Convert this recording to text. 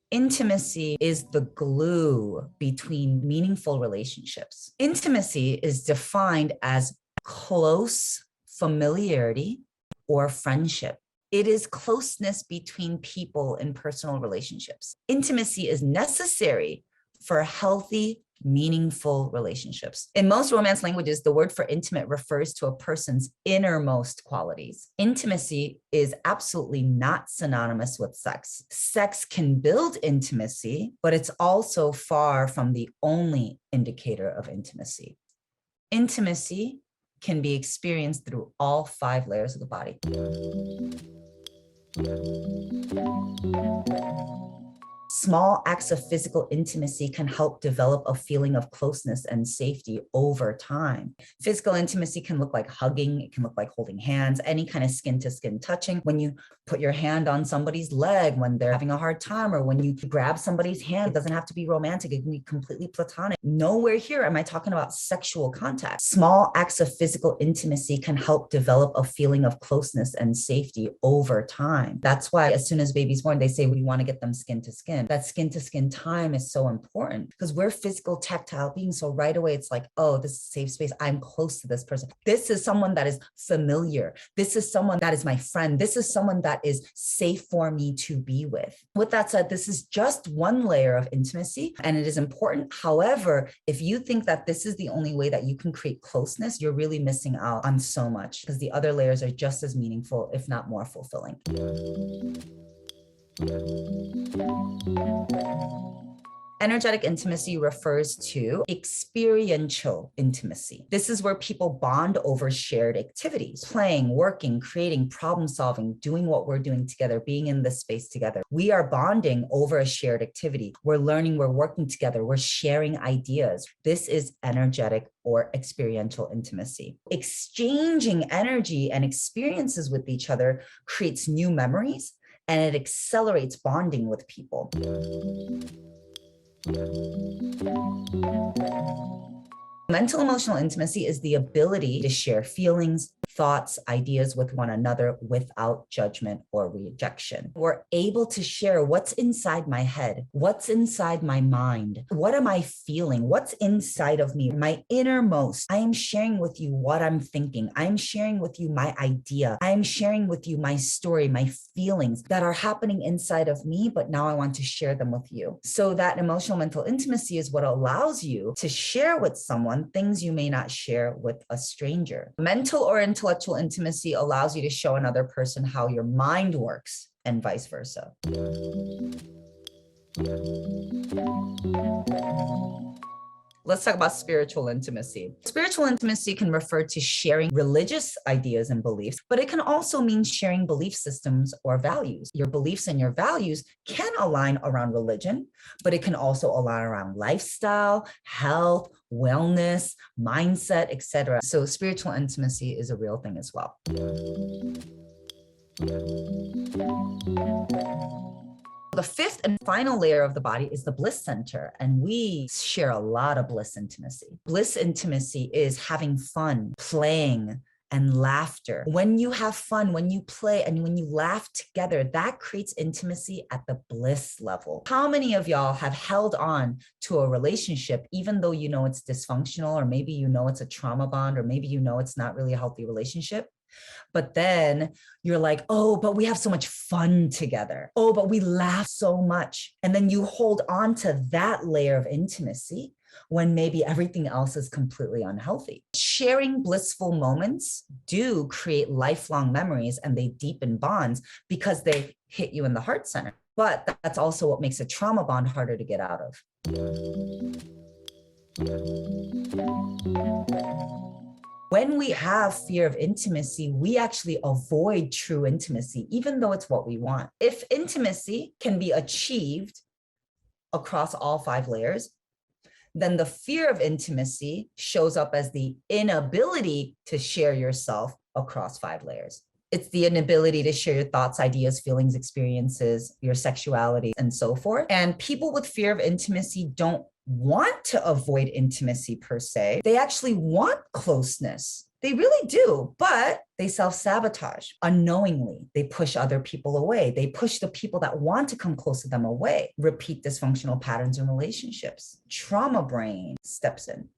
Intimacy is the glue between meaningful relationships. Intimacy is defined as close familiarity or friendship. It is closeness between people in personal relationships. Intimacy is necessary for healthy, meaningful relationships. In most Romance languages, the word for intimate refers to a person's innermost qualities. Intimacy is absolutely not synonymous with sex. Sex can build intimacy, but it's also far from the only indicator of intimacy. Intimacy can be experienced through all 5 layers of the body. Small acts of physical intimacy can help develop a feeling of closeness and safety over time. Physical intimacy can look like hugging, it can look like holding hands, any kind of skin-to-skin touching. When you put your hand on somebody's leg when they're having a hard time, or when you grab somebody's hand, it doesn't have to be romantic, it can be completely platonic. Nowhere here am I talking about sexual contact. Small acts of physical intimacy can help develop a feeling of closeness and safety over time. That's why as soon as baby's born, they say we want to get them skin to skin. That skin-to-skin time is so important because we're physical, tactile beings. So right away, it's like, oh, this is a safe space. I'm close to this person. This is someone that is familiar. This is someone that is my friend. This is someone that is safe for me to be with. With that said, this is just one layer of intimacy, and it is important. However, if you think that this is the only way that you can create closeness, you're really missing out on so much, because the other layers are just as meaningful, if not more fulfilling. Energetic intimacy refers to experiential intimacy. This is where people bond over shared activities, playing, working, creating, problem solving, doing what we're doing together, being in this space together. We are bonding over a shared activity. We're learning, we're working together, we're sharing ideas. This is energetic or experiential intimacy. Exchanging energy and experiences with each other creates new memories, and it accelerates bonding with people. Mental emotional intimacy is the ability to share feelings, thoughts, ideas with one another without judgment or rejection. We're able to share what's inside my head, what's inside my mind, what am I feeling, what's inside of me, my innermost. I am sharing with you what I'm thinking. I'm sharing with you my idea. I'm sharing with you my story, my feelings that are happening inside of me, but now I want to share them with you. So that emotional mental intimacy is what allows you to share with someone things you may not share with a stranger. Mental or intellectual intimacy allows you to show another person how your mind works, and vice versa. Let's talk about spiritual intimacy. Spiritual intimacy can refer to sharing religious ideas and beliefs, but it can also mean sharing belief systems or values. Your beliefs and your values can align around religion, but it can also align around lifestyle, health, wellness, mindset, etc. So spiritual intimacy is a real thing as well. The fifth and final layer of the body is the Bliss Center, and we share a lot of bliss intimacy. Bliss intimacy is having fun, playing, and laughter. When you have fun, when you play, and when you laugh together, that creates intimacy at the bliss level. How many of y'all have held on to a relationship, even though you know it's dysfunctional, or maybe you know it's a trauma bond, or maybe you know it's not really a healthy relationship? But then you're like, oh, but we have so much fun together. Oh, but we laugh so much. And then you hold on to that layer of intimacy when maybe everything else is completely unhealthy. Sharing blissful moments do create lifelong memories, and they deepen bonds because they hit you in the heart center. But that's also what makes a trauma bond harder to get out of. When we have fear of intimacy, we actually avoid true intimacy, even though it's what we want. If intimacy can be achieved across all 5 layers, then the fear of intimacy shows up as the inability to share yourself across 5 layers. It's the inability to share your thoughts, ideas, feelings, experiences, your sexuality, and so forth. And people with fear of intimacy don't want to avoid intimacy per se. They actually want closeness. They really do, but they self-sabotage unknowingly. They push other people away. They push the people that want to come close to them away. Repeat dysfunctional patterns in relationships. Trauma brain steps in.